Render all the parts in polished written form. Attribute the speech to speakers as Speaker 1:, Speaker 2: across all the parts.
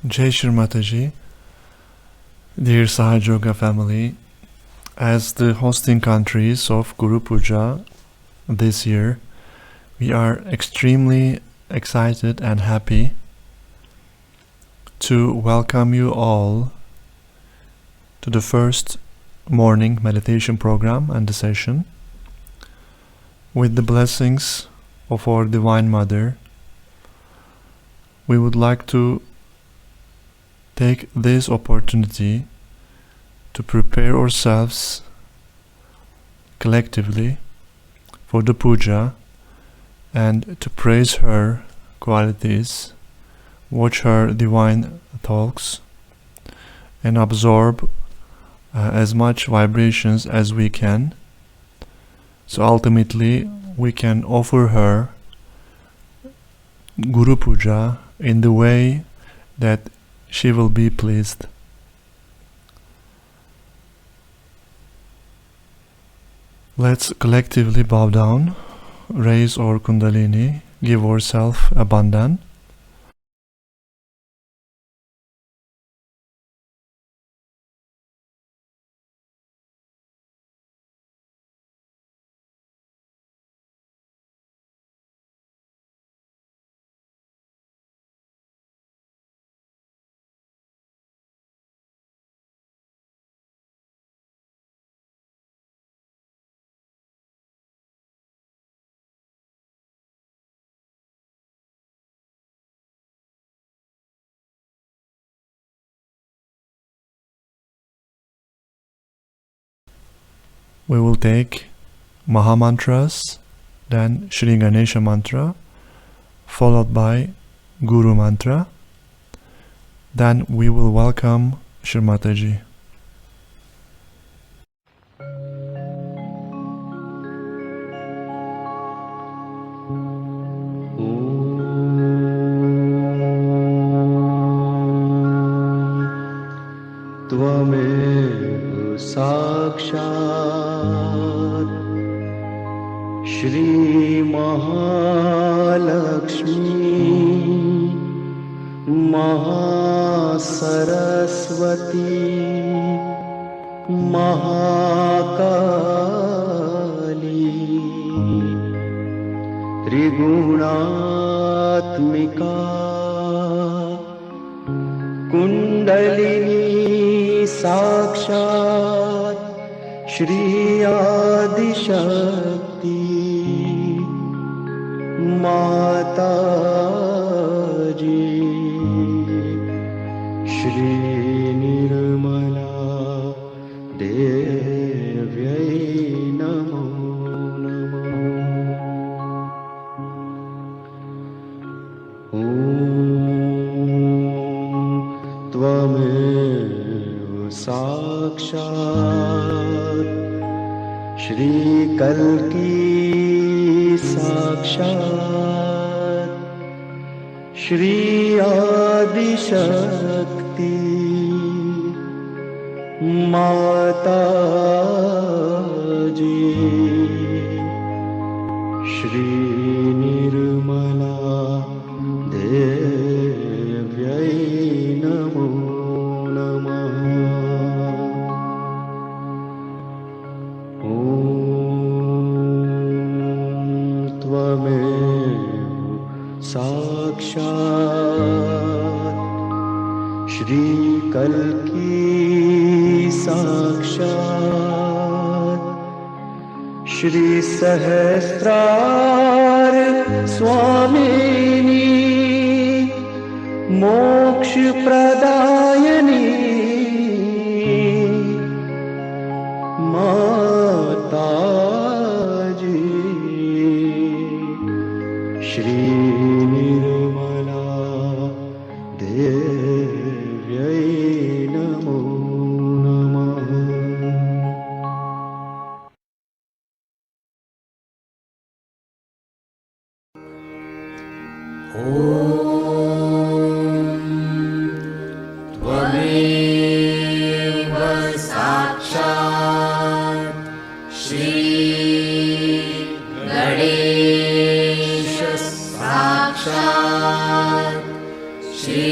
Speaker 1: Jai Shri Mataji, dear Sahaj Yoga family, as the hosting countries of Guru Puja this year, we are extremely excited and happy to welcome you all to the first morning meditation program and the session. With the blessings of our Divine Mother, we would like to take this opportunity to prepare ourselves collectively for the puja and to praise her qualities, watch her divine talks, and absorb as much vibrations as we can, so ultimately we can offer her Guru Puja in the way that she will be pleased. Let's collectively bow down, raise our Kundalini, give ourselves abandon. We will take Maha Mantras, then Shri Ganesha Mantra, followed by Guru Mantra. Then we will welcome Shri Mataji.
Speaker 2: त्वमेव साक्षात् श्री महालक्ष्मी महासरस्वती महाकाली त्रिगुणात्मिका कुंडलिनी साक्षात् श्री आदिशक्ति माताजी श्री निर्मला देव्यै नमो नमः। ॐ त्वमेव साक्षात् श्री कल्की साक्षात् श्री आदिशक्ति माताजी श्री निर्मला देव्यै नमो नमः। ॐ त्वमेव साक्षात् श्री कल्की साक्षात् श्री सहस्रार स्वामिनी मोक्ष प्रदायिनी माताजी श्री निर्मला देव्यै नमो नमः।
Speaker 3: त्वमेव साक्षात् श्री गणेश साक्षात् श्री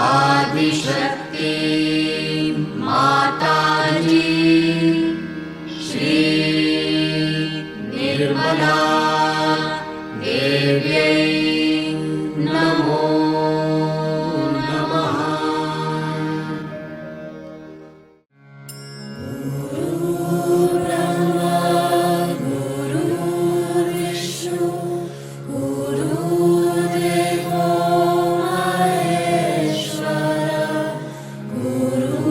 Speaker 3: आदिशक्ति माताजी श्री निर्मला देव्यै नमो नमः। गुरुर्ब्रह्मा गुरुर्विष्णु गुरुर्देवो महेश्वर गुरुः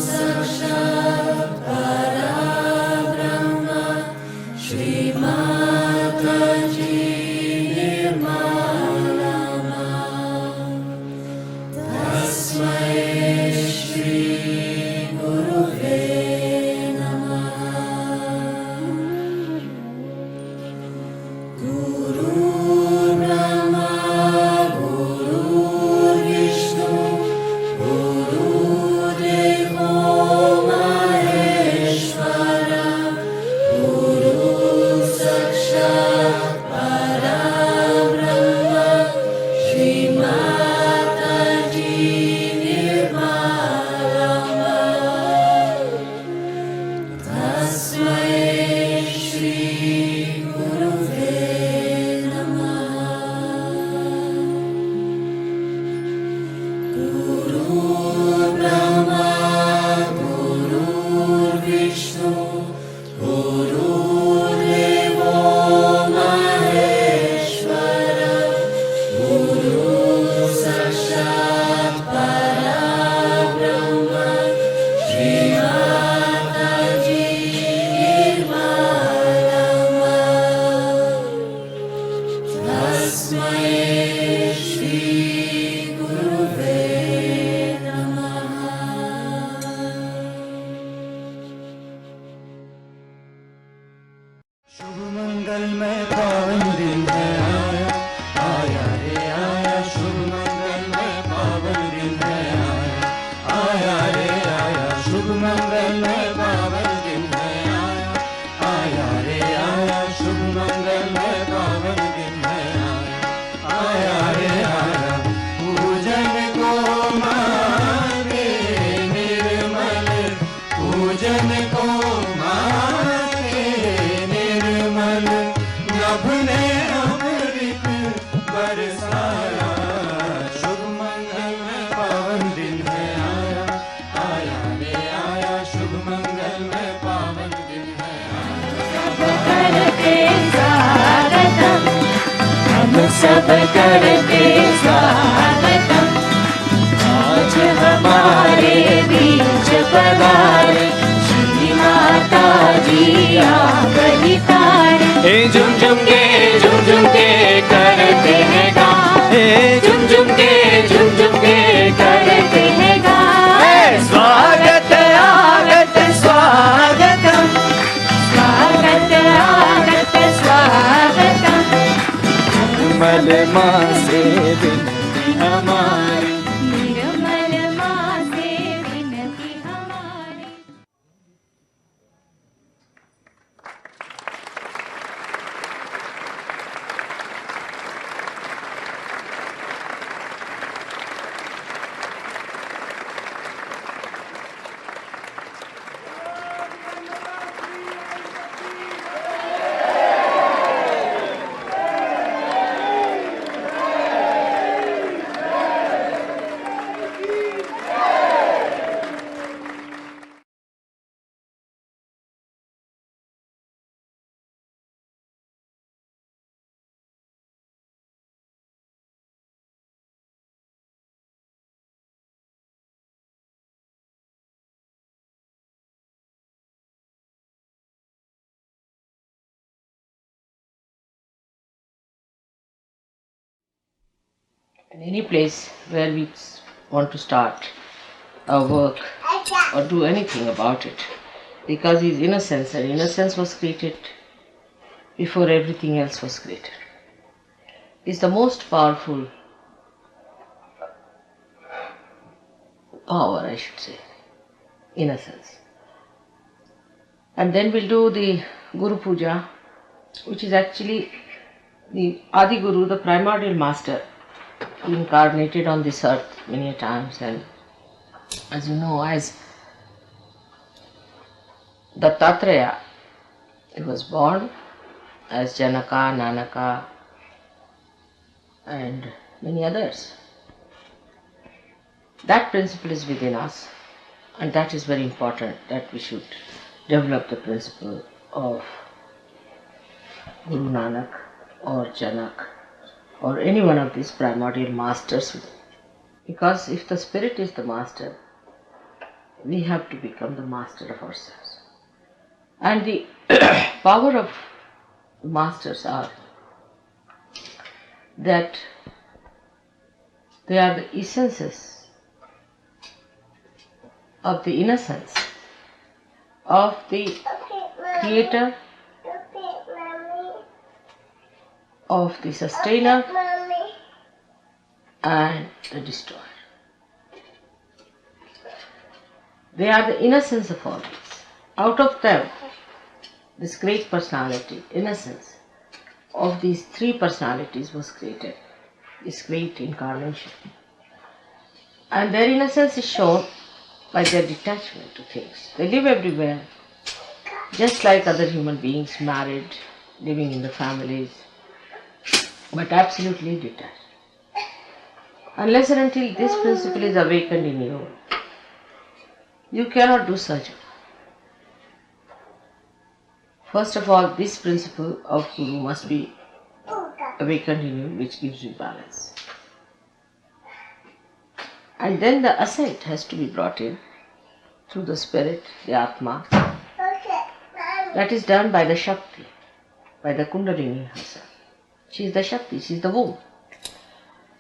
Speaker 3: साक्षात् परब्रह्म श्री माताजी निर्मला
Speaker 4: में पावन दिन है आया, आया रे आया, शुभ मंगल में पावन दिन है आया, आया रे आया, शुभ मंगल में पावन दिन है आया, आया रे आया, शुभ मंगल में पावन दिन है आया, आया रे आया। पूजन को मांगे निर्मल, पूजन को मांगे निर्मल, नभ ने अमृत बरसाया, शुभ मंगल में पावन दिन है आया, आया रे आया, शुभ मंगल में पावन दिन है
Speaker 3: करते स्वागतम, हम सब करते स्वागतम। आज हमारे बीच पधारे श्री माता जी आप ही तारे।
Speaker 4: झुम झुम के
Speaker 3: करते हैं गान,
Speaker 4: झुम झुम के
Speaker 3: करते हैं गान।
Speaker 4: स्वागत आगत स्वागतम,
Speaker 3: स्वागत आगत स्वागतम।
Speaker 4: निर्मल माँ से विनती हमारी,
Speaker 3: निर्मल माँ से विनती हमारी।
Speaker 5: In any place where we want to start our work or do anything about it, because His innocence, and innocence was created before everything else was created, is the most powerful power, I should say, innocence. And then we'll do the Guru Puja, which is actually the Adi Guru, the primordial master, incarnated on this earth many a times, and as you know, as Dattatreya, he was born as Janaka, Nanaka and many others. That principle is within us, and that is very important, that we should develop the principle of Guru Nanak or Janak or any one of these primordial masters. Because if the spirit is the master, we have to become the master of ourselves. And the power of the masters are that they are the essences of the innocence of the creator, of the sustainer and the destroyer. They are the innocence of all these. Out of them, this great personality, innocence of these three personalities was created, this great incarnation. And their innocence is shown by their detachment to things. They live everywhere, just like other human beings, married, living in the families, but absolutely detached. Unless and until this principle is awakened in you, you cannot do sajna. First of all, this principle of Guru must be awakened in you, which gives you balance. And then the ascent has to be brought in through the spirit, the Atma. That is done by the Shakti, by the Kundalini herself. She is the Shakti, she is the womb.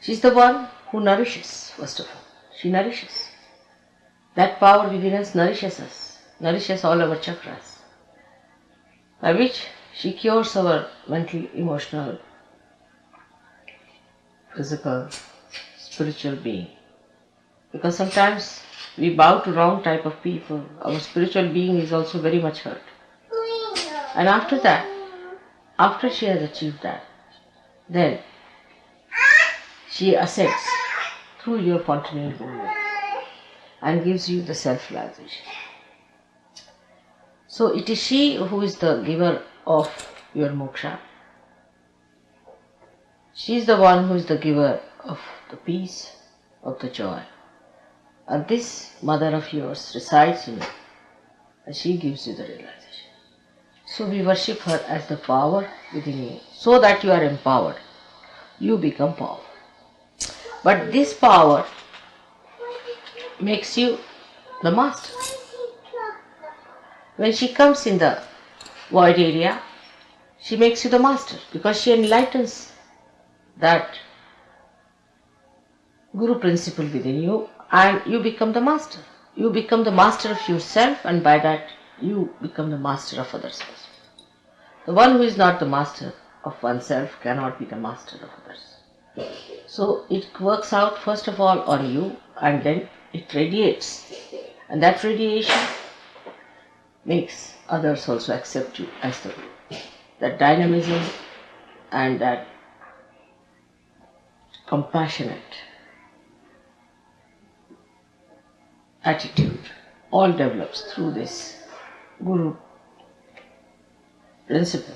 Speaker 5: She is the one who nourishes, first of all. She nourishes. That power within us nourishes all our chakras, by which She cures our mental, emotional, physical, spiritual being. Because sometimes we bow to wrong type of people. Our spiritual being is also very much hurt. And after that, after she has achieved that, then she ascends through your continuing movement and gives you the self-realization. So it is she who is the giver of your moksha. She is the one who is the giver of the peace, of the joy. And this mother of yours resides in you, and she gives you the realization. So we worship her as the power within you, so that you are empowered. You become powerful. But this power makes you the master. When she comes in the void area, she makes you the master because she enlightens that Guru principle within you and you become the master. You become the master of yourself, and by that you become the master of others also. The one who is not the master of oneself cannot be the master of others. So it works out first of all on you, and then it radiates. And that radiation makes others also accept you as the Guru. That dynamism and that compassionate attitude all develops through this Guru principle.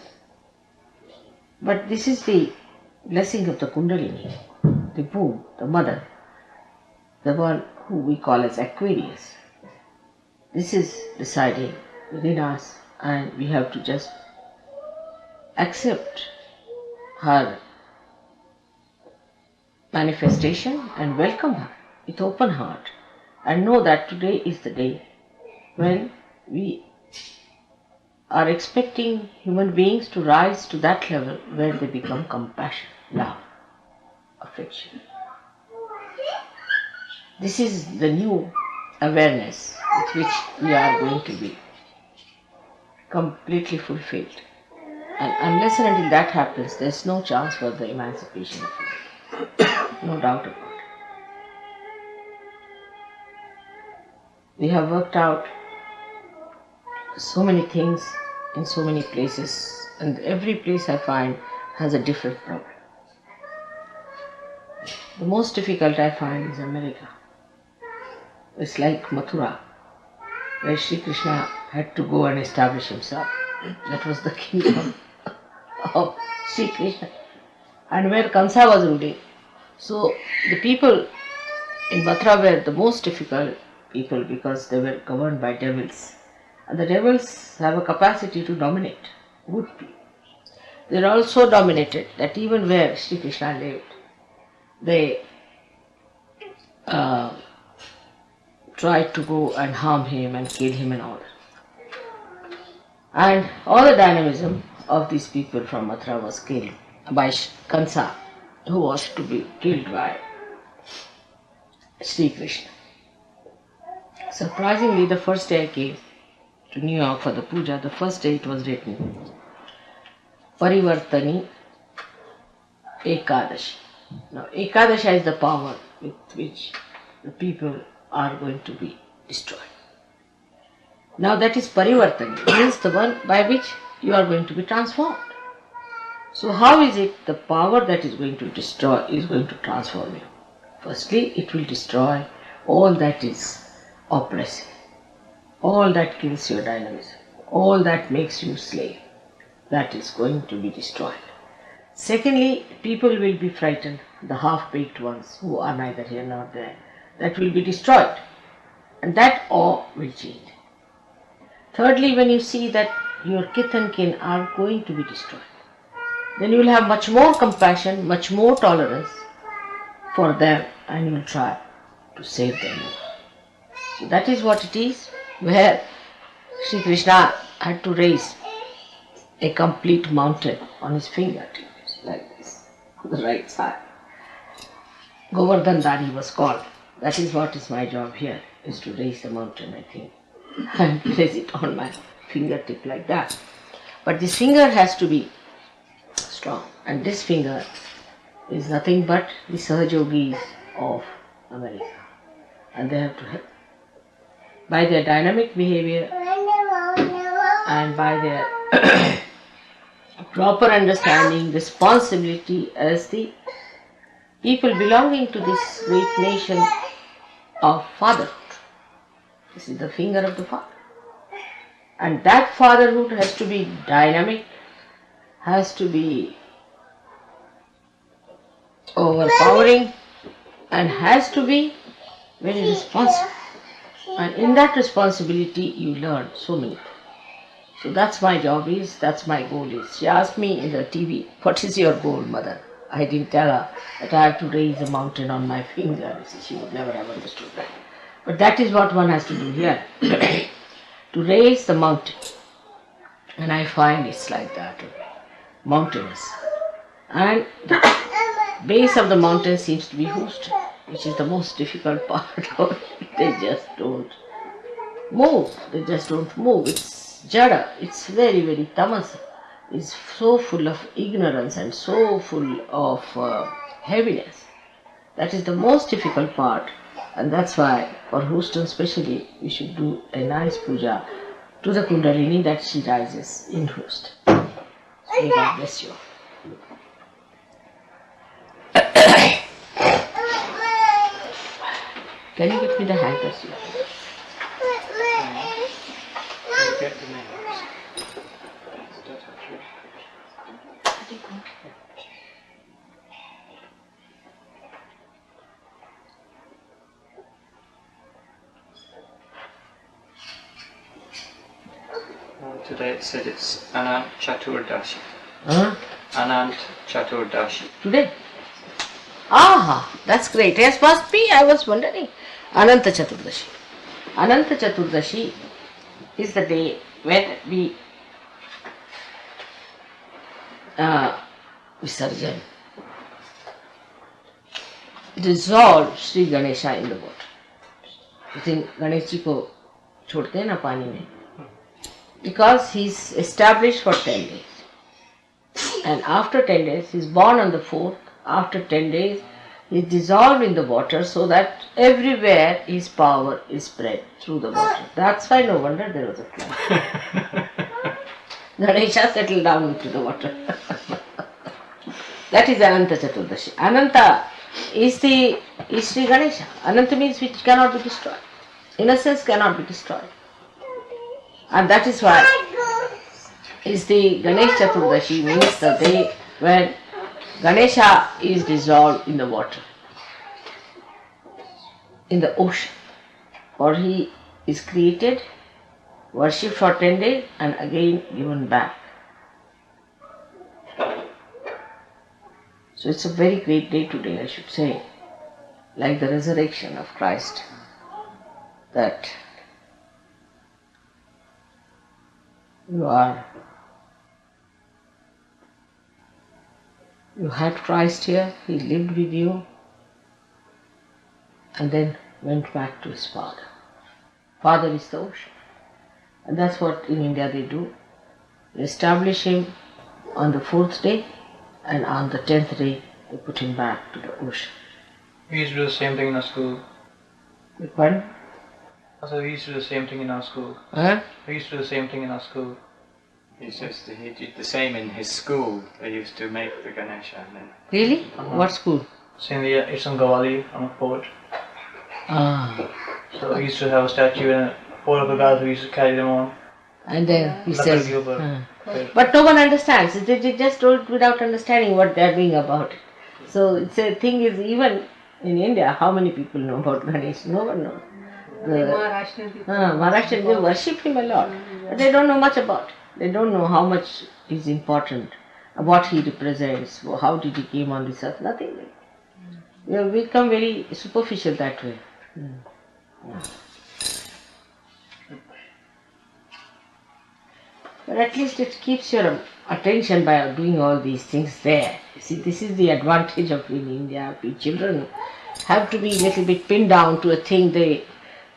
Speaker 5: But this is the blessing of the Kundalini, the womb, the mother, the one who we call as Aquarius. This is residing within us, and we have to just accept her manifestation and welcome her with open heart, and know that today is the day when we are expecting human beings to rise to that level where they become compassion, love, affection. This is the new awareness with which we are going to be completely fulfilled. And unless and until that happens, there is no chance for the emancipation of humanity. No doubt about it. We have worked out so many things in so many places, and every place I find has a different problem. The most difficult I find is America. It's like Mathura, where Sri Krishna had to go and establish himself. That was the kingdom of Sri Krishna, and where Kansa was ruling. So the people in Mathura were the most difficult people because they were governed by devils. And the devils have a capacity to dominate good people. They are all so dominated that even where Sri Krishna lived, they tried to go and harm him and kill him and all. And all the dynamism of these people from Mathura was killed by Kansa, who was to be killed by Sri Krishna. Surprisingly, the first day I came to New York for the puja, the first day it was written Parivartani Ekadashi. Now, Ekadasha is the power with which the people are going to be destroyed. Now, that is Parivartani, means the one by which you are going to be transformed. So, how is it the power that is going to destroy is going to transform you? Firstly, it will destroy all that is oppressive, all that kills your dynamism, all that makes you slave. That is going to be destroyed. Secondly, people will be frightened, the half-baked ones who are neither here nor there. That will be destroyed, and that awe will change. Thirdly, when you see that your kith and kin are going to be destroyed, then you will have much more compassion, much more tolerance for them, and you will try to save them. So that is what it is, where Sri Krishna had to raise a complete mountain on his fingertips, like this, on the right side. Govardhan Dhari was called. That is what is my job here, is to raise the mountain, I think, and place it on my fingertip like that. But this finger has to be strong, and this finger is nothing but the Sahajogis of America, and they have to help by their dynamic behavior and by their proper understanding, responsibility as the people belonging to this great nation of fatherhood. This is the finger of the father. And that fatherhood has to be dynamic, has to be overpowering, and has to be very responsible. And in that responsibility, you learn so many things. So that's my job is, that's my goal is. She asked me in the TV, what is your goal, mother? I didn't tell her that I have to raise a mountain on my finger. She would never have understood that. But that is what one has to do here, to raise the mountain. And I find it's like that, mountainous. And the base of the mountain seems to be Houston, which is the most difficult part of it. They just don't move. They just don't move. It's jada. It's very, very tamas. It's so full of ignorance and so full of heaviness. That is the most difficult part. And that's why, for Houston especially, we should do a nice puja to the Kundalini that she rises in Houston. So may God bless you. Can you get me the handkerchief?
Speaker 6: Today it said it's Anant Chaturdashi.
Speaker 5: Huh?
Speaker 6: Anant Chaturdashi.
Speaker 5: Today? Ah, that's great. Yes, must be. I was wondering. Ananta Chaturdashi. Ananta Chaturdashi is the day when we Visarjan dissolve Sri Ganesha in the water. You think Ganesh ji ko छोड़ते हैं ना पानी में, because he's established for 10 days, and after 10 days he's born on the 4th. After 10 days he's dissolved in the water, so that everywhere his power is spread through the water. That's why no wonder there was a flood. Ganesha settled down into the water. That is Ananta Chaturdashi. Ananta is Sri Ganesha. Ananta means which cannot be destroyed. Innocence cannot be destroyed. And that is why is the Ganesh Chaturdashi, means the day when Ganesha is dissolved in the water, in the ocean. For he is created, worshipped for 10 days and again given back. So it's a very great day today, I should say, like the resurrection of Christ, that you had Christ here, he lived with you, and then went back to his Father. Father is the ocean. And that's what in India they do. They establish him on the 4th day, and on the 10th day they put him back to the ocean.
Speaker 6: We used to do the same thing in our school.
Speaker 5: Pardon?
Speaker 6: Also, we used to do the same thing in our school.
Speaker 5: Huh?
Speaker 6: We used to do the same thing in our school.
Speaker 7: He did the same in his school. They used to make the Ganesha and then
Speaker 5: Really?
Speaker 6: Uh-huh.
Speaker 5: What school?
Speaker 6: Same year, it's on Gawali, I'm a poet.
Speaker 5: Ah.
Speaker 6: So we used to have a statue and 4 of the guys, we used to carry them on.
Speaker 5: And then he
Speaker 6: Lakal
Speaker 5: says,
Speaker 6: ke upar.
Speaker 5: "Ah." But no one understands. They just do it without understanding what they are doing about it. So it's a thing is, even in India, how many people know about Ganesh? No one knows. Maharashtrian, they worship him a lot, but they don't know much about it. They don't know how much is important, what he represents, how did he came on this earth, nothing. We have become very superficial that way. But at least it keeps your attention by doing all these things there. You see, this is the advantage of in India. The children have to be a little bit pinned down to a thing. They,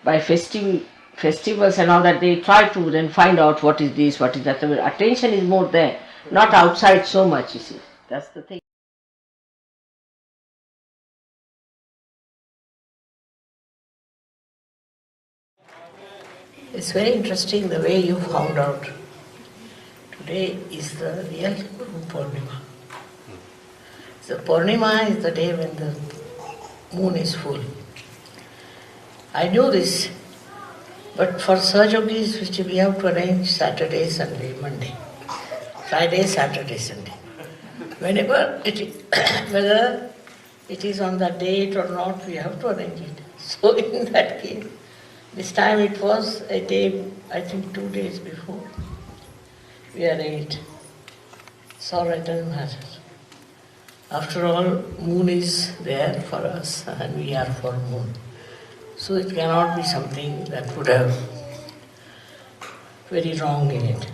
Speaker 5: by festive festivals and all that, they try to then find out what is this, what is that. The attention is more there, not outside so much, you see. That's the thing.
Speaker 8: It's very interesting the way you found out. Today is the real Guru Purnima. The Purnima is the day when the moon is full. I knew this, but for Sahajogis, which we have to arrange Saturday, Sunday, Monday, Friday, Saturday, Sunday. Whenever it is, whether it is on that date or not, we have to arrange it. So in that case, this time it was a day, I think 2 days before, we arranged. So it doesn't matter. After all, moon is there for us and we are for moon. So it cannot be something that would have very wrong in it.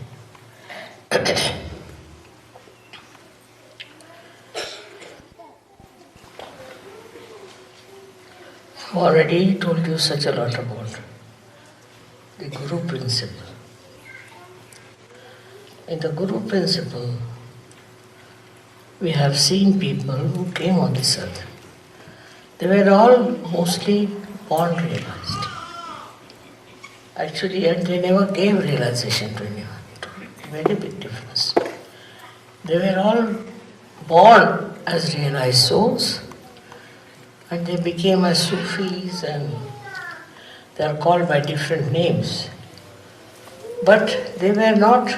Speaker 8: I've already told you such a lot about the Guru principle. In the Guru principle, we have seen people who came on this earth. They were all mostly born realized. Actually, and they never gave realization to anyone. Very big difference. They were all born as realized souls, and they became as Sufis, and they are called by different names. But they were not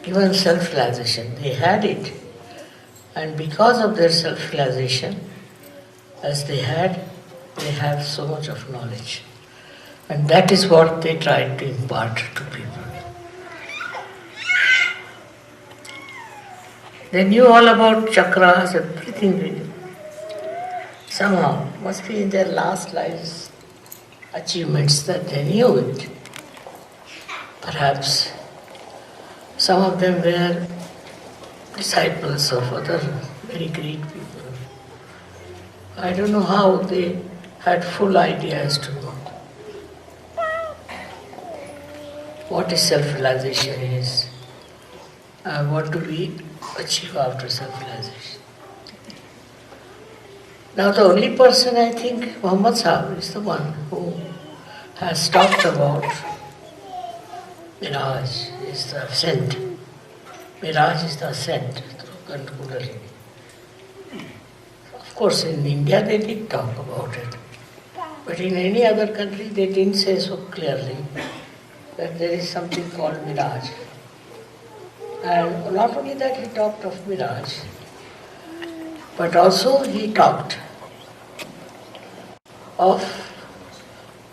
Speaker 8: given self-realization. They had it, and because of their self-realization, as they have so much of knowledge. And that is what they tried to impart to people. They knew all about chakras, everything they knew. Somehow, must be in their last lives achievements that they knew it. Perhaps some of them were disciples of other very great people. I don't know how they had full idea as to what is self-realization is, what do we achieve after self-realization. Now the only person, I think, Muhammad Sahib is the one who has talked about Miraj is the ascent. Miraj is the ascent through Kundalini. Of course, in India they did talk about it, but in any other country they didn't say so clearly that there is something called Miraj. And not only that he talked of Miraj, but also he talked of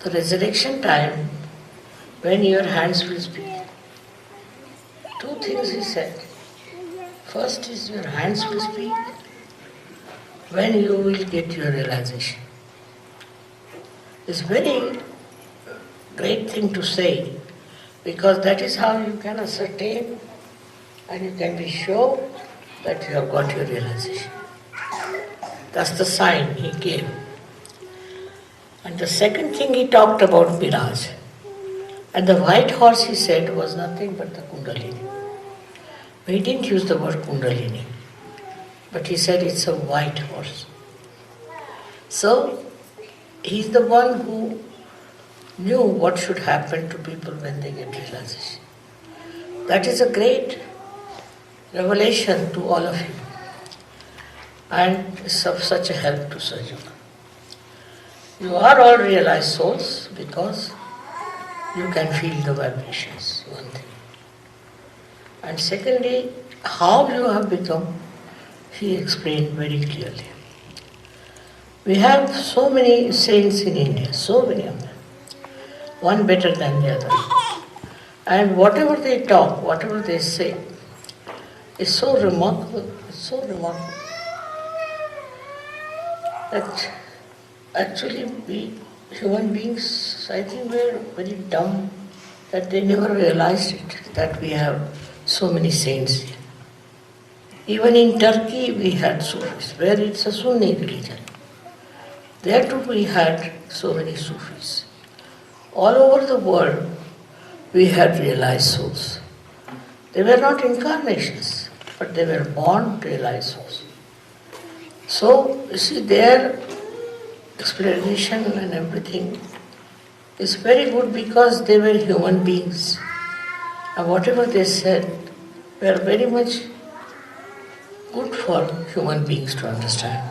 Speaker 8: the resurrection time when your hands will speak. Two things he said. First is your hands will speak when you will get your realization. It's very great thing to say, because that is how you can ascertain and you can be sure that you have got your realization. That's the sign he gave. And the second thing he talked about Miraj. And the white horse, he said, was nothing but the Kundalini. But he didn't use the word Kundalini, but he said it's a white horse. So, he's the one who knew what should happen to people when they get realization. That is a great revelation to all of you, and it's of such a help to Sahaja. You are all realized souls because you can feel the vibrations, one thing. And secondly, how you have become, he explained very clearly. We have so many saints in India, so many of them, one better than the other. And whatever they talk, whatever they say, is so remarkable, that actually we human beings, I think, were very dumb that they never realized it, that we have so many saints here. Even in Turkey we had Sufis, where it's a Sunni religion. There too we had so many Sufis. all over the world we had realized souls. They were not incarnations, but they were born realized souls. So, you see, their explanation and everything is very good because they were human beings. And whatever they said were very much good for human beings to understand.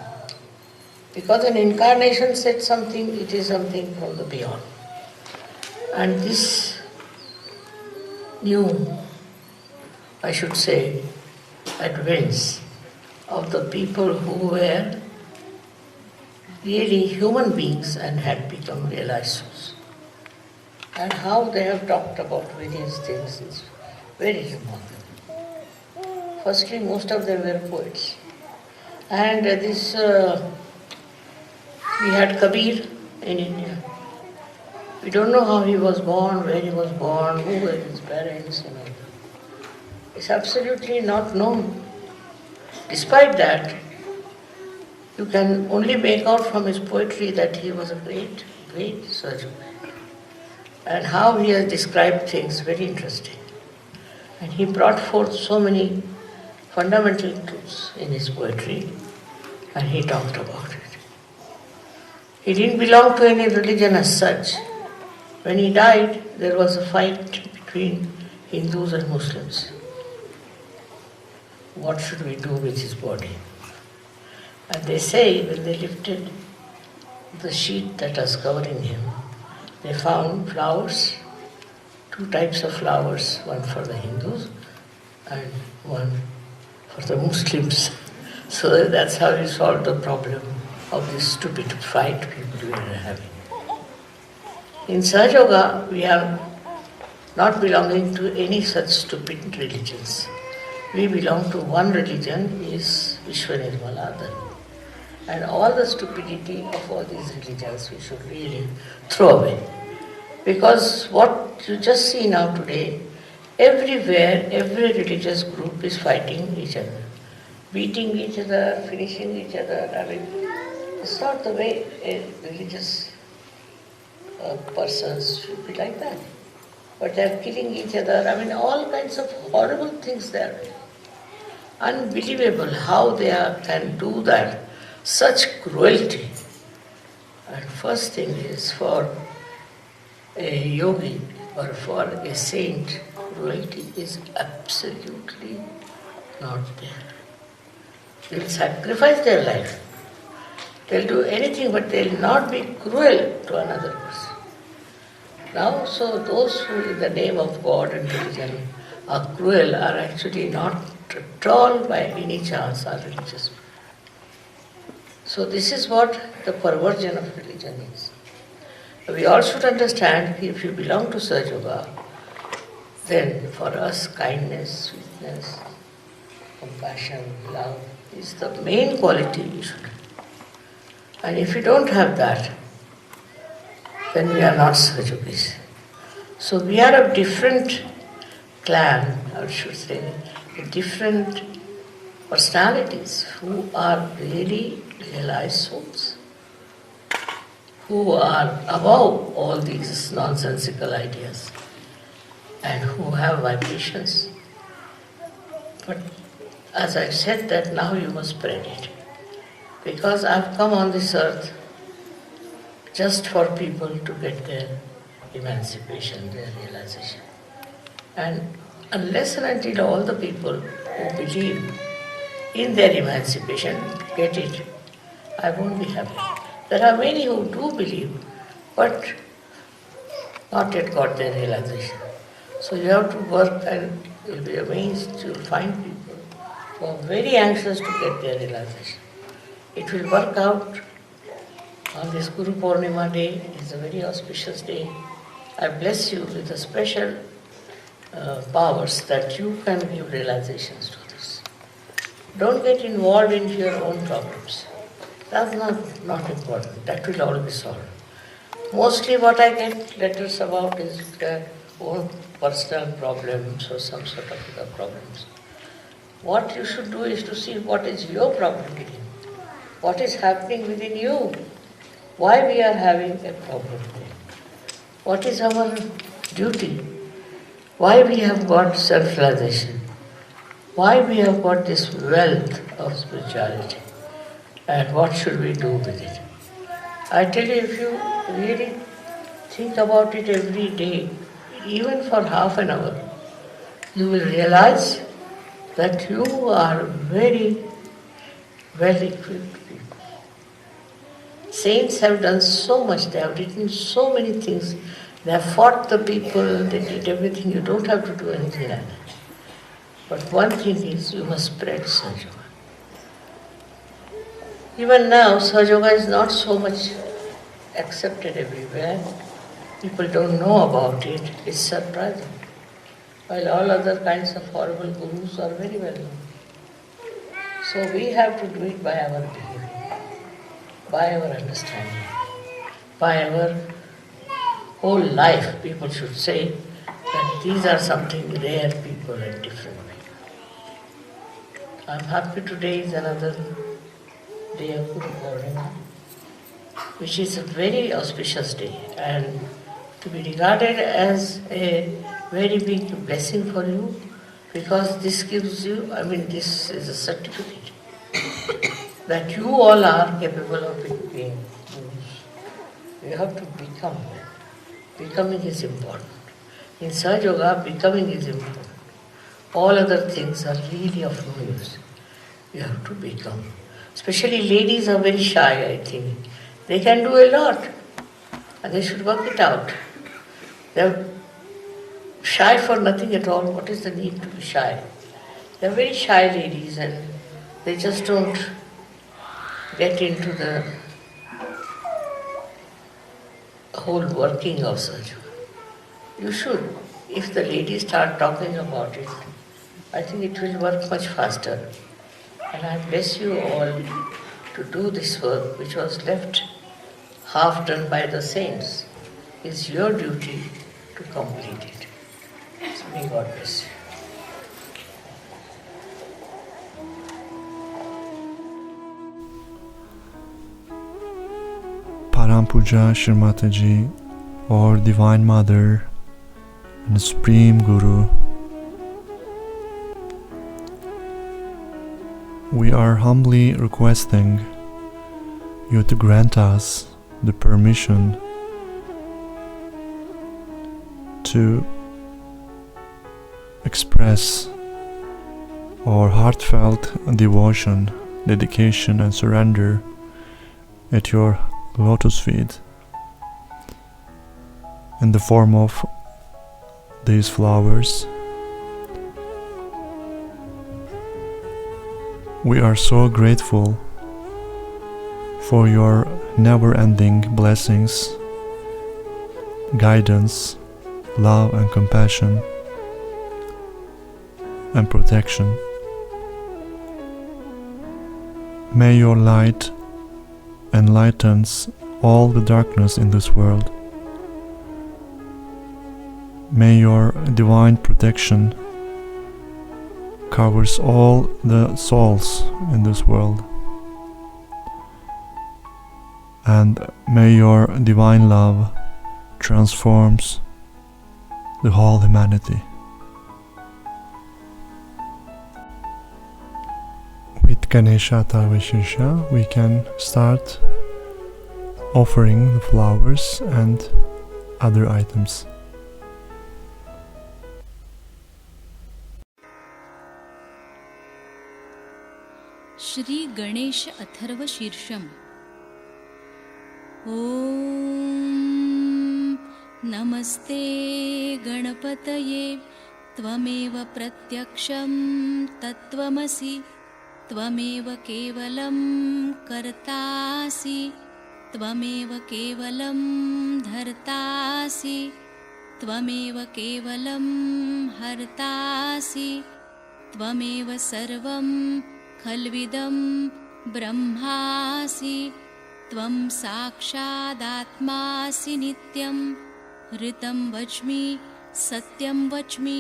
Speaker 8: Because an incarnation said something, it is something from the beyond. And this new, I should say, advance of the people who were really human beings and had become realized souls. And how they have talked about various things is very remarkable. Firstly, most of them were poets. And we had Kabir in India. We don't know how he was born, where he was born, who were his parents, and all that. It's absolutely not known. Despite that, you can only make out from his poetry that he was a great, great surgeon. And how he has described things, very interesting. And he brought forth so many fundamental truths in his poetry, and he talked about it. He didn't belong to any religion as such. When he died, there was a fight between Hindus and Muslims. What should we do with his body? And they say when they lifted the sheet that was covering him, they found flowers, two types of flowers, one for the Hindus and one for the Muslims. So that's how we solved the problem of this stupid fight people were having. In Sahaja Yoga, we are not belonging to any such stupid religions. We belong to one religion, is Vishwanirmala Dharma. And all the stupidity of all these religions we should really throw away. Because what you just see now today, everywhere, every religious group is fighting each other, beating each other, finishing each other. I mean, it's not the way a religious persons should be like that. But they're killing each other. I mean, all kinds of horrible things there. Unbelievable how they can do that. Such cruelty. And first thing is for a yogi or for a saint, cruelty is absolutely not there. They'll sacrifice their life. They'll do anything, but they'll not be cruel to another person. Now, so those who in the name of God and religion are cruel are actually not at all by any chance are religious. So this is what the perversion of religion is. We all should understand, if you belong to Sahaja Yoga, then for us kindness, sweetness, compassion, love is the main quality we should have. And if you don't have that, then we are not Sahaja Yogis. So we are of different clan, I should say, different personalities who are really realized souls, who are above all these nonsensical ideas and who have vibrations. But as I said that now you must spread it. Because I've come on this earth just for people to get their emancipation, their realization. And unless and until all the people who believe in their emancipation get it, I won't be happy. There are many who do believe, but not yet got their realization. So you have to work, and you'll be amazed, you'll find people who are very anxious to get their realization. It will work out on this Guru Purnima day. It's a very auspicious day. I bless you with the special powers that you can give realizations to this. Don't get involved in your own problems. That's not important. That will all be solved. Mostly what I get letters about is their own personal problems or some sort of other problems. What you should do is to see what is your problem within. What is happening within you. Why we are having a problem there. What is our duty? Why we have got self-realization? Why we have got this wealth of spirituality? And what should we do with it? I tell you, if you really think about it every day, even for half an hour, you will realize that you are very well equipped people. Saints have done so much, they have written so many things, they have fought the people, they did everything, you don't have to do anything like that. But one thing is, you must spread Sahaja Yoga. Even now, Sahaja Yoga is not so much accepted everywhere. People don't know about it, it's surprising. While all other kinds of horrible gurus are very well known. So we have to do it by our behavior, by our understanding, by our whole life. People should say that these are something rare people and different people. I'm happy today is another day of Guru Purnima, which is a very auspicious day and to be regarded as a very big blessing for you, because this gives you, this is a certificate that you all are capable of being gurus. You have to become them. Becoming is important. In Sahaja Yoga, becoming is important. All other things are really of no use. You have to become. Especially ladies are very shy, I think. They can do a lot and they should work it out. They are shy for nothing at all. What is the need to be shy? They are very shy ladies and they just don't get into the whole working of Sahaja Yoga. You should. If the ladies start talking about it, I think it will work much faster. And I bless you all to do this work which was left half done by the saints. It's your duty to complete it. So may God bless you.
Speaker 1: Param Puja Shrimataji, or Divine Mother and Supreme Guru, we are humbly requesting you to grant us the permission to express our heartfelt devotion, dedication and surrender at your lotus feet in the form of these flowers. We are so grateful for your never-ending blessings, guidance, love and compassion, and protection. May your light enlightens all the darkness in this world. May your divine protection covers all the souls in this world. And may your divine love transforms the whole humanity. With Ganesha Tavashirsha, we can start offering the flowers and other items.
Speaker 9: Shri Ganesh Atharva शीर्षम। ॐ नमस्ते गणपतये त्वमेव प्रत्यक्षं तत्त्वमसि त्वमेव केवलं कर्तासि त्वमेव केवलं धर्तासि त्वमेव केवलं हर्तासि त्वमेव सर्वं खल्विदं ब्रह्मासि त्वं साक्षादात्मासि नित्यं ऋतं वच्मि सत्यं वच्मि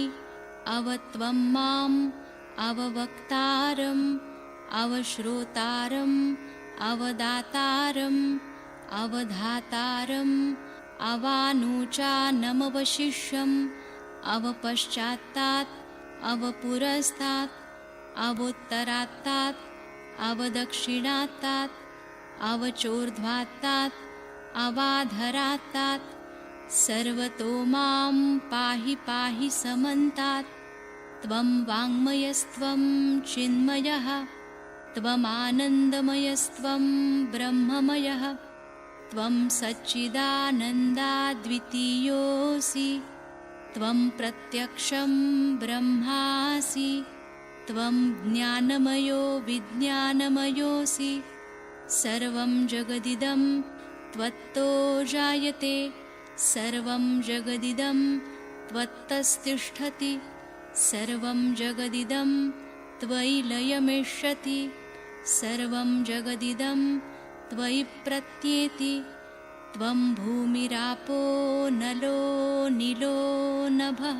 Speaker 9: अवत्वं माम् अववक्तारम् अवश्रोतारम् अवदातारम् अवधातारम् अवानुचानमवशिष्यम् अवपश्चात्तात् अवपुरस्तात् अवोत्तरात्तात् अवदक्षिणात्तात् अवचोर्ध्वात्तात् अवाधरात्तात् सर्वतो मां पाहि पाहि समन्तात् त्वं वाङ्मयस्त्वं चिन्मयः त्वमानन्दमयस्त्वं ब्रह्ममयः त्वं सच्चिदानन्दाद्वितीयोऽसि त्वं प्रत्यक्षं ब्रह्मासि त्वं ज्ञानमयो विज्ञानमयोऽसि सर्वं जगदिदं त्वत्तो जायते सर्वं जगदिदं त्वत्तस्तिष्ठति सर्वं जगदिदं त्वयि लयमिष्यति सर्वं जगदिदं त्वयि प्रत्येति त्वं भूमिरापो नलो नीलो नभः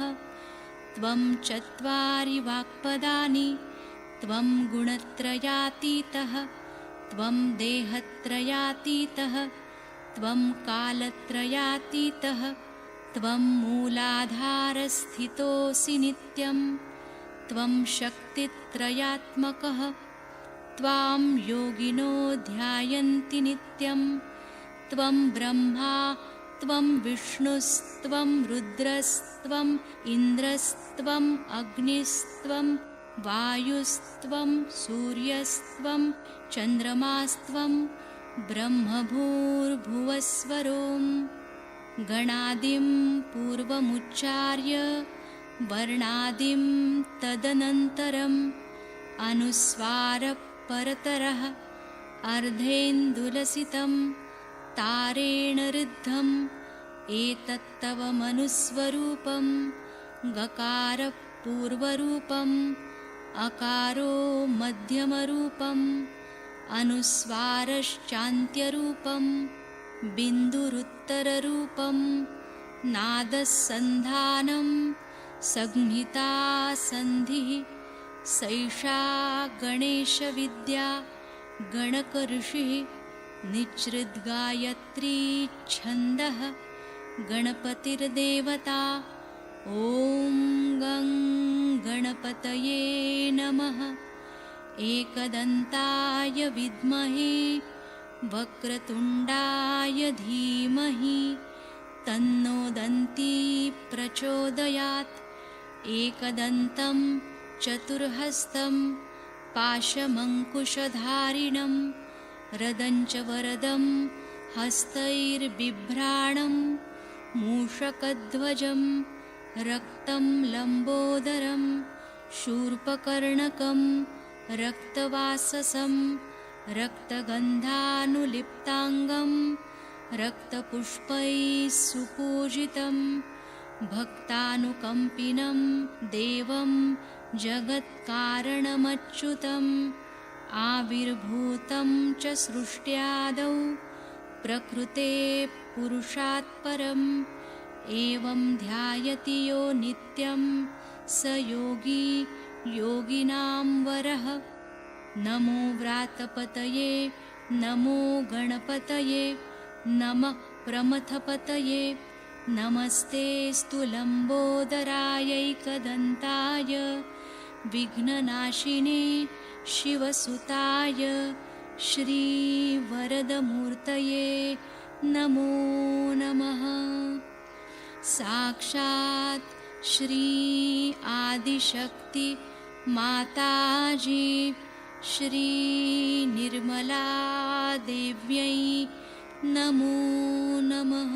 Speaker 9: त्वं चत्वारि वाक्पदानि त्वं गुणत्रयातीतः त्वं देहत्रयातीतः त्वं कालत्रयातीतः त्वं मूलाधारस्थितोऽसि नित्यं त्वं शक्तित्रयात्मकः त्वां योगिनो ध्यायन्ति नित्यं त्वं ब्रह्मा त्वं विष्णुस्त्वं रुद्रस्त्वम् इन्द्रस्त्वम् अग्निस्त्वं वायुस्त्वं सूर्यस्त्वं चन्द्रमास्त्वं ब्रह्मभूर्भुवस्वरों गणादिं पूर्वमुच्चार्य वर्णादिं तदनन्तरम् अनुस्वारपरतरः अर्धेन्दुलसितं तारेण ऋद्धम् एतत्तव मनुस्वरूपं गकारपूर्वरूपम् अकारो मध्यमरूपम् अनुस्वारश्चान्त्यरूपं बिन्दुरुत्तररूपं नादसन्धानं संहिता सन्धिः सैषा गणेशविद्या गणकऋषिः निच्छृद्गायत्री छन्दः गणपतिर्देवता ॐ गं गणपतये नमः एकदन्ताय विद्महे वक्रतुण्डाय धीमहि तन्नो दन्ती प्रचोदयात् एकदन्तं चतुर्हस्तं पाशमङ्कुशधारिणं रदञ्च वरदं हस्तैर्बिभ्राणं मूषकध्वजं रक्तं लम्बोदरं शूर्पकर्णकं रक्तवाससं रक्तगन्धानुलिप्ताङ्गं रक्तपुष्पैः सुपूजितं भक्तानुकम्पिनं देवं जगत्कारणमच्युतम् आविर्भूतं च सृष्ट्यादौ प्रकृते पुरुषात् परम् एवं ध्यायति यो नित्यं स योगी योगिनां वरः नमो व्रातपतये नमो गणपतये नमः प्रमथपतये नमस्तेऽस्तु लम्बोदरायैकदन्ताय विघ्ननाशिने शिवसुताय श्रीवरदमूर्तये नमो नमः साक्षात् श्री आदिशक्ति माताजी श्री निर्मला देव्यै नमो नमः।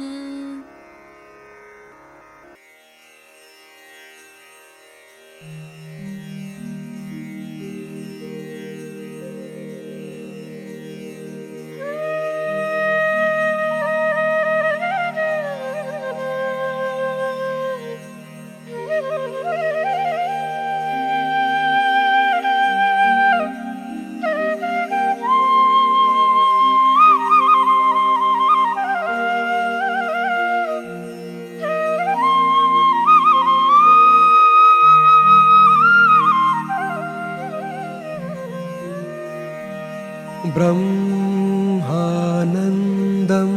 Speaker 2: ब्रह्मानन्दम्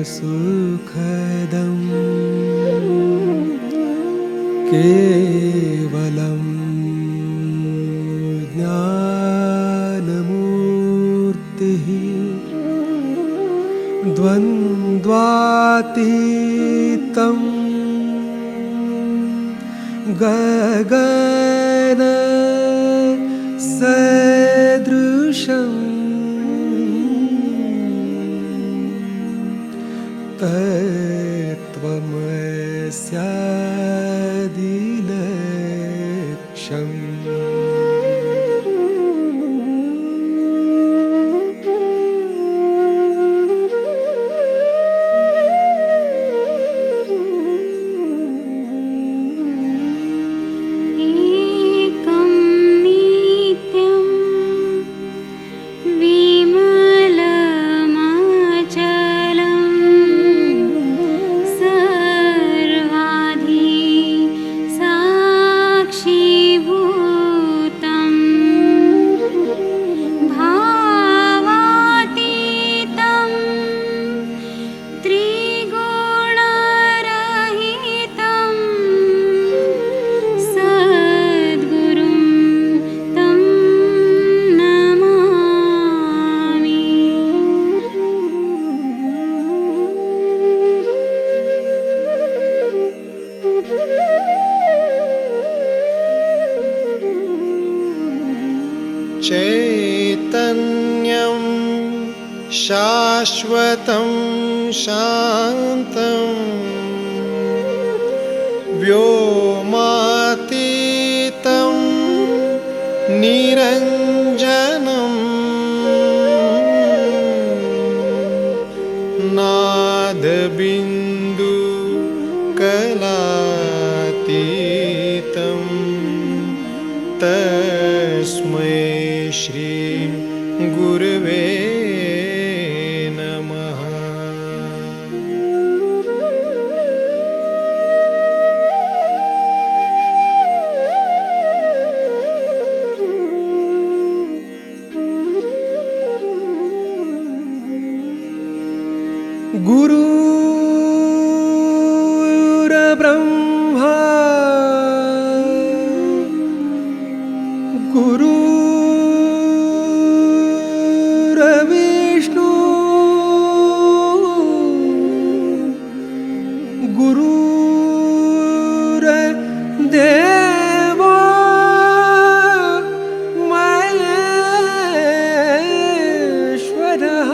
Speaker 4: सुखदं केवलं ज्ञानमूर्तिः द्वन्द्वातीतं गगन सदृशम् तत्त्वमस्यादिलक्ष्यम्
Speaker 9: एकं नित्यं विमलमचलं सर्वाधि साक्षीभूतं भावातीतं त्रिगुणरहितं सद्गुरुं तं नमामि।
Speaker 4: चैतन्यं शाश्वतं शान्तं व्योमातीतं निरञ्जनं नादबिन्दु कलातीतं तस्मै श्री गुरवे नमः। गुरुर्ब्रह्मा गुरुर्विष्णु गुरुर्देवो महेश्वरः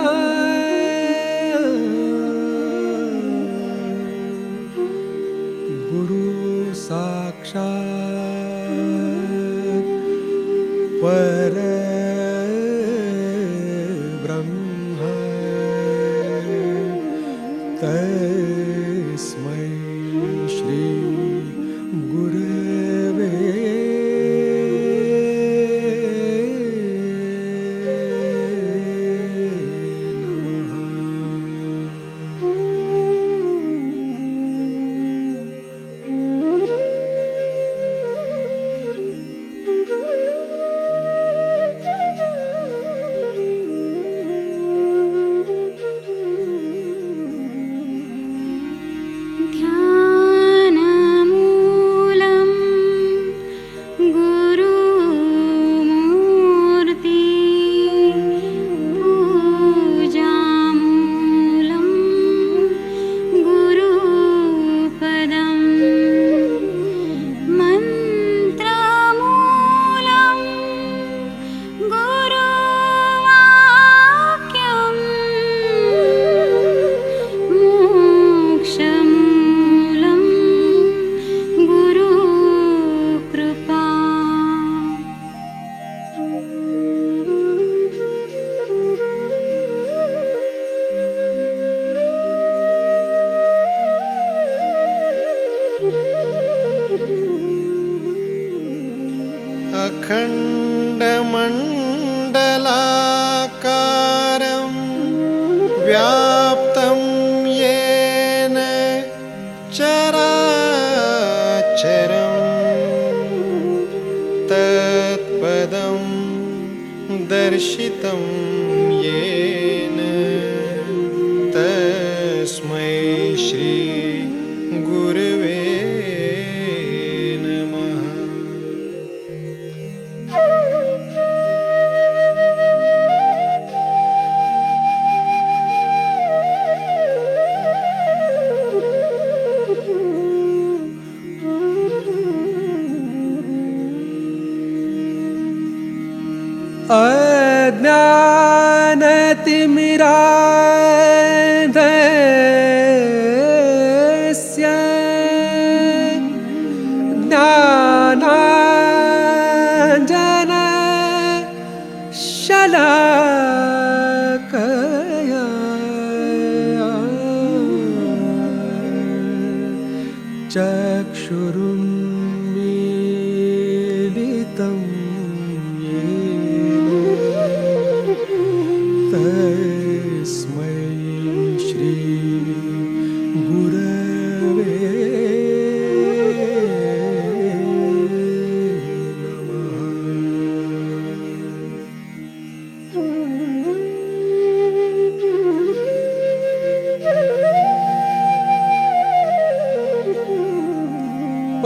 Speaker 4: गुरु साक्षात् परब्रह्म तस्मै श्री गुरवे
Speaker 9: ध्यानमूलं गुरुमूर्ति पूजामूलं गुरुपदं मन्त्रमूलं गुरुवाक्यं मोक्षमूलं गुरुकृपा। अखण्डमण्डलाकारं व्याप्तं येन चराचरं तत्पदं दर्शितं येन तस्मै तस्मै श्री गुरवे नमः।
Speaker 4: अज्ञानतिमिरान्धस्य ज्ञानाञ्जनशलाकया चक्षुरुन्मीलितं येन तस्मै श्री गुरवे नमः।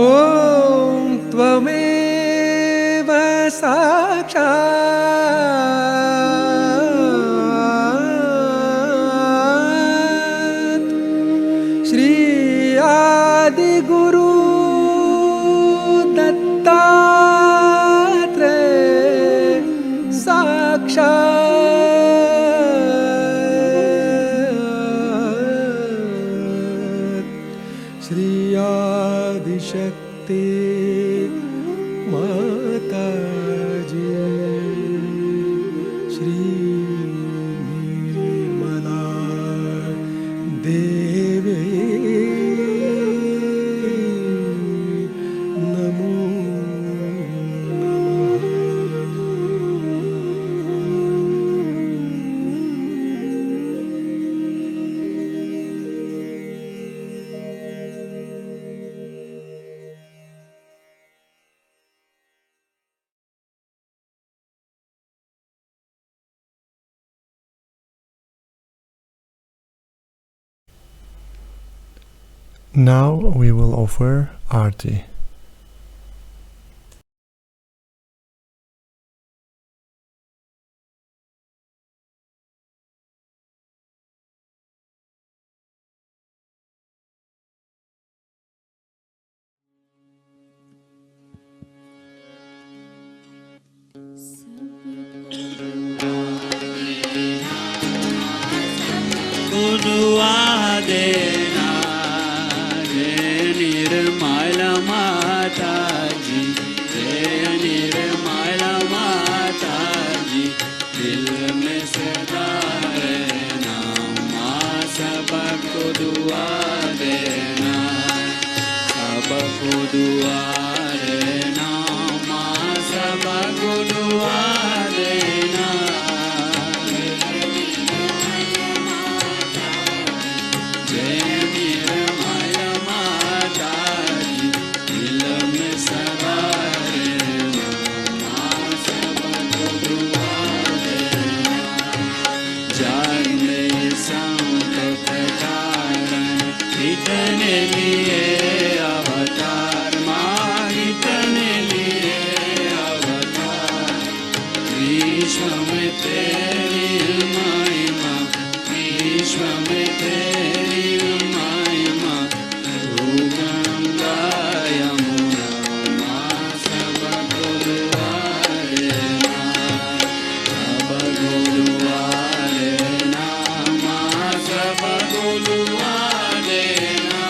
Speaker 4: ॐ त्वमेव साक्षात् श्री आदिगुरु दत्तात्रेय साक्षात् श्री आदिशक्ति माताजी श्री निर्मला देवी नमो
Speaker 1: Now we will offer Arti.
Speaker 4: देना निर्मल माताजी निर्मल माताजी दिल में सदा रहना माँ सबको दुआ देना सबको दुआ देना माँ सबको दुआ देना इतने लिए अवतार माँ इतने लिए अवतार विश्व में तेरी महिमा विश्व में तेरी महिमा तू गंगा यमुना माँ सबको दुआ देना सबको दुआ देना माँ सबको दुआ देना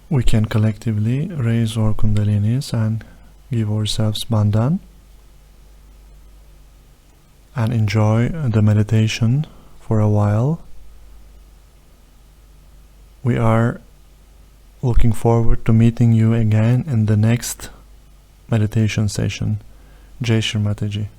Speaker 1: We can collectively raise our kundalinis and give ourselves bandhan and enjoy the meditation for a while. We are looking forward to meeting you again in the next meditation session. Jai Shri Mataji.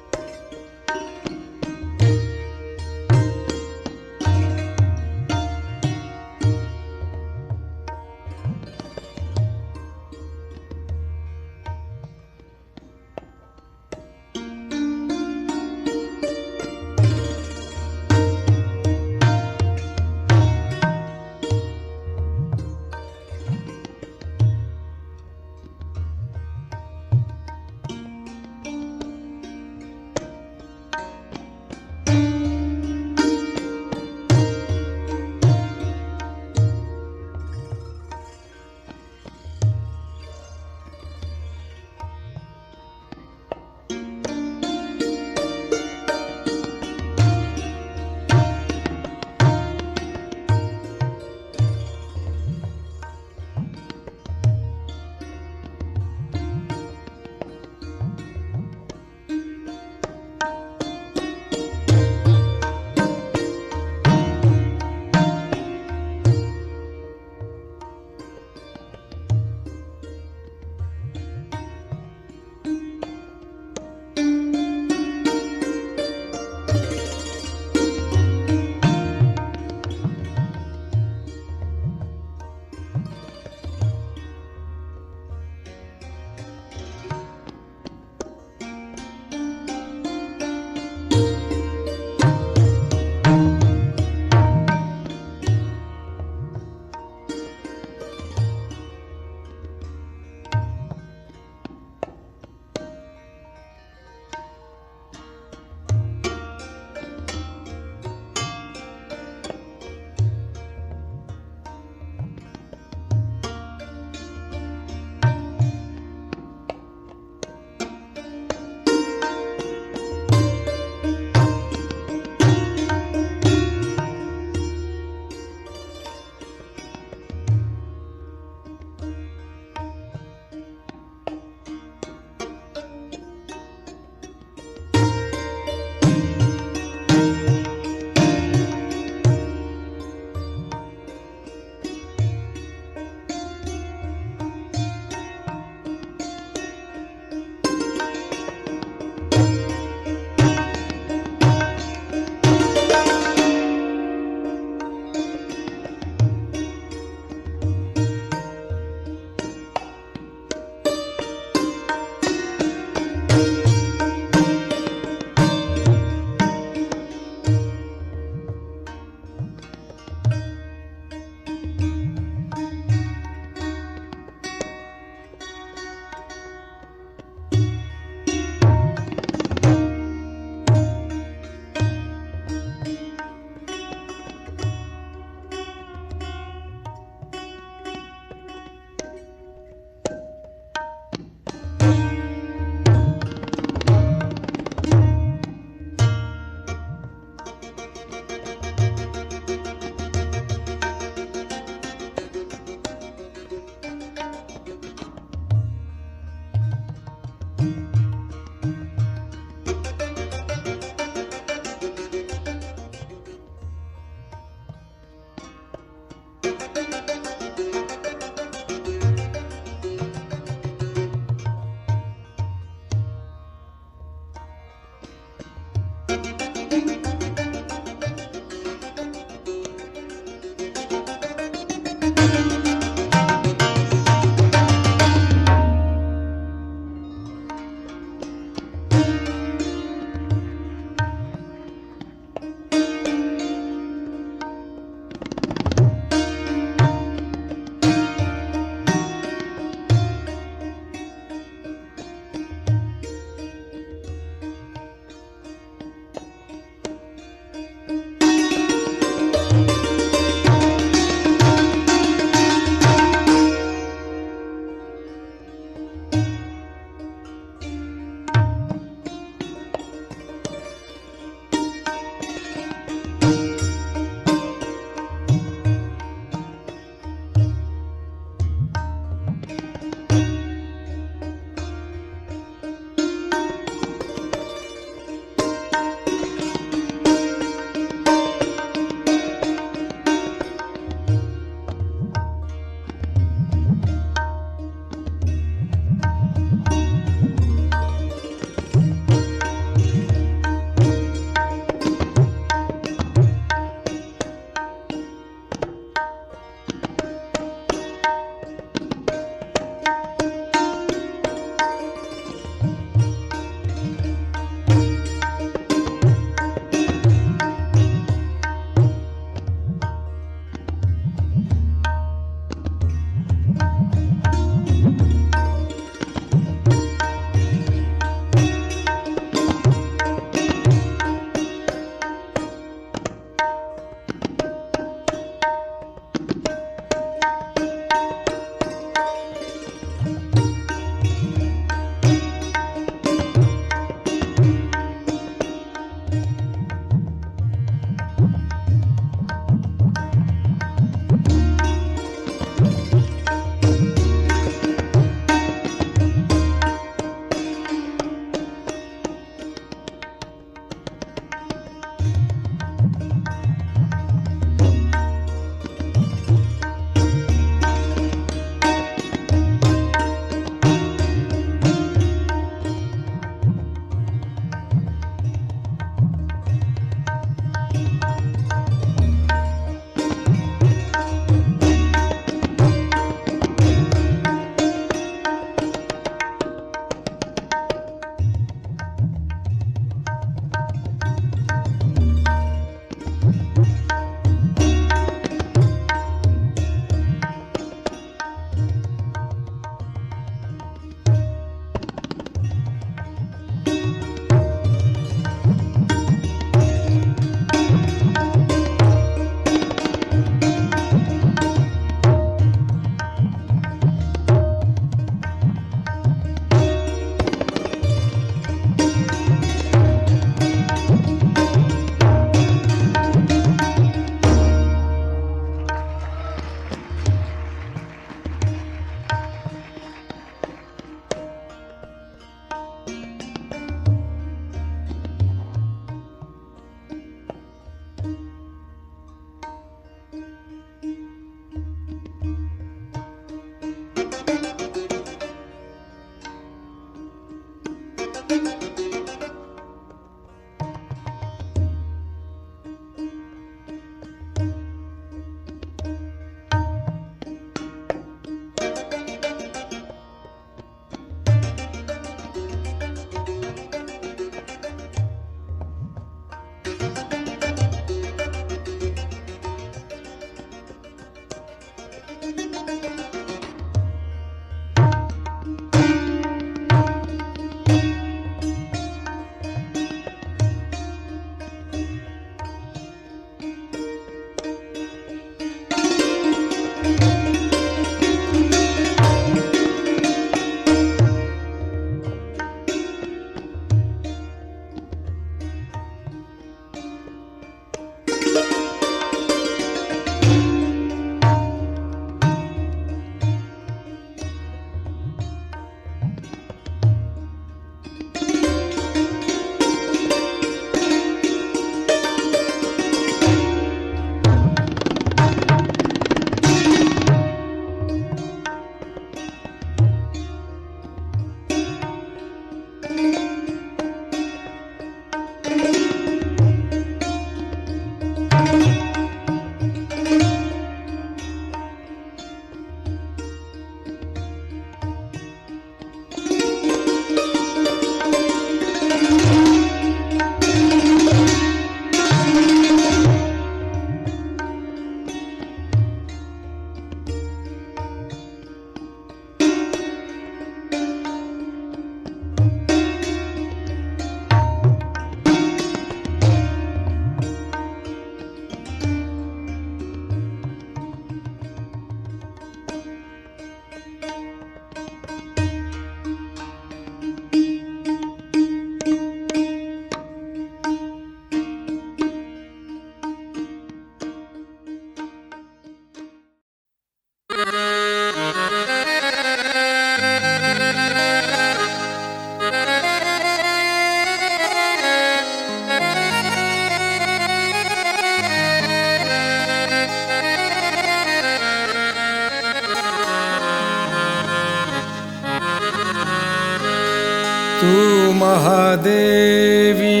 Speaker 9: तू महादेवी,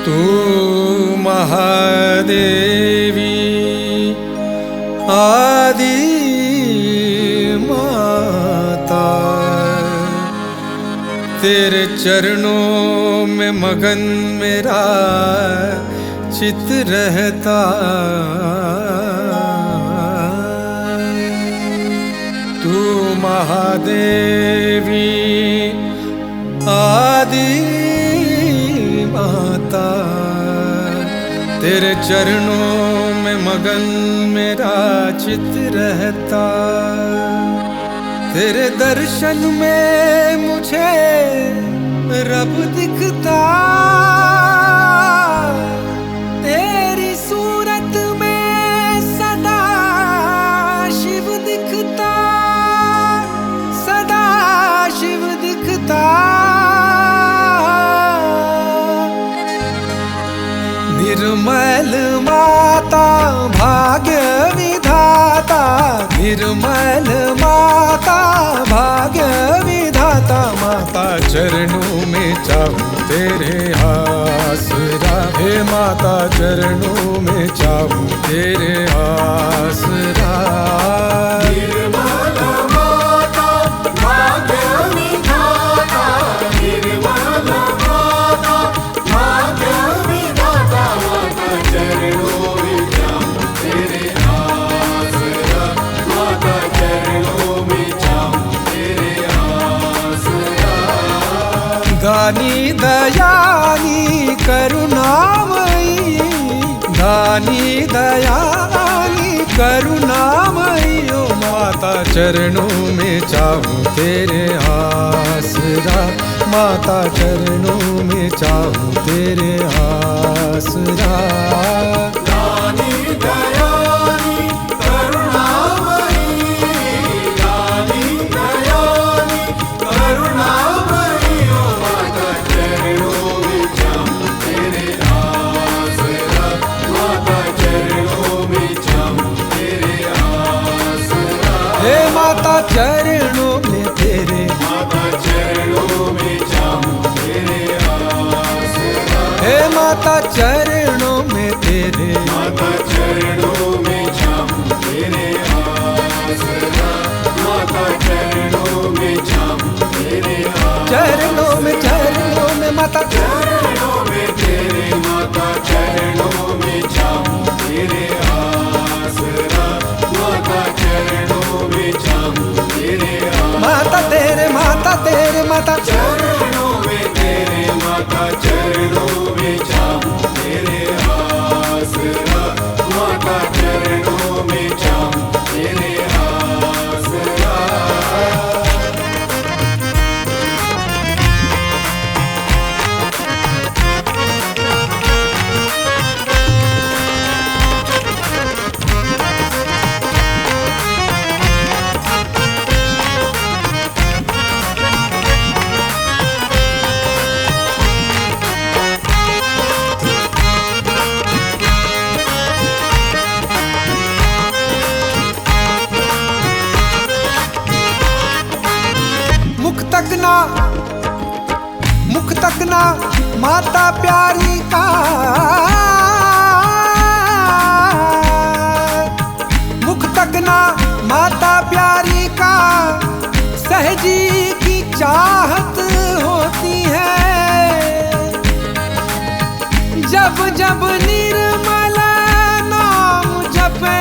Speaker 9: तू महादेवी आदि माता, तेरे चरणों में मगन मेरा चित रहता। तू महादेवी आदि माता, तेरे चरणों में मगन मेरा चित रहता। तेरे दर्शन में मुझे रब दिखता, तेरी सूरत में सदा शिव दिखता, सदा शिव दिखता। निर्मल माता भाग्य विधाता, निर्मल माता भाग्य विधाता, माता चरणों में चाहूं तेरे आसरा। हे माता चरणों में चाहूं तेरे आसरा। निर्मल माता भाग्य विधाता, निर्मल माता भाग्य विधाता, माता चरणों में चाहूं तेरे आसरा। माता चरणों में चाहूं तेरे आसरा। दानी दयानी करुणामयी, दानी दयानी करुणामयी, ओ माता चरणों में चाहूं तेरे आसरा। माता चरणों में चाहूं तेरे आसरा। दानी दयानी करुणामयी, दानी दयानी करुणामयी, ओ माता चरणों में चाहूं तेरे आसरा। माता चरणों में चाहूं तेरे आसरा। हे माता चरणों में तेरे, माता चरणों में चाहूं तेरे आसरा। हे माता चरणों में तेरे, माता चरणों में चाहूं तेरे आसरा। माता चरणों में चाहूं तेरे आसरा। चरणों में माता चरणों में तेरे, माता चरणों में चाहूं तेरे आसरा। माता चरणों में चाहूं तेरे आसरा। माता तेरे, माता तेरे, माता चरणों में तेरे, माता चरणों में चाहूं तेरे आसरा। माता चरणों में चाहूं तेरे आसरा। मुख तकना माता प्यारी का, मुख तकना माता प्यारी का, सहजी की चाहत होती है। जब जब निर्मल नाम जपे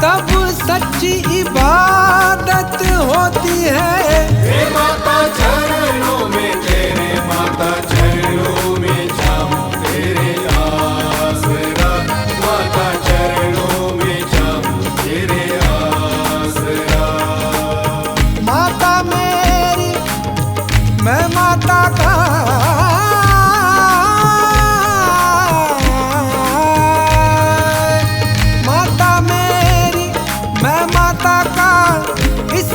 Speaker 9: तब सच्ची इबादत होती है। हे माता चरणों में तेरे, माता चरणों में चाहूं तेरे आसरा। माता चरणों में चाहूं तेरे आसरा। माता मेरी मैं माता का, माता मेरी मैं माता का, इस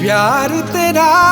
Speaker 9: प्यार तेरा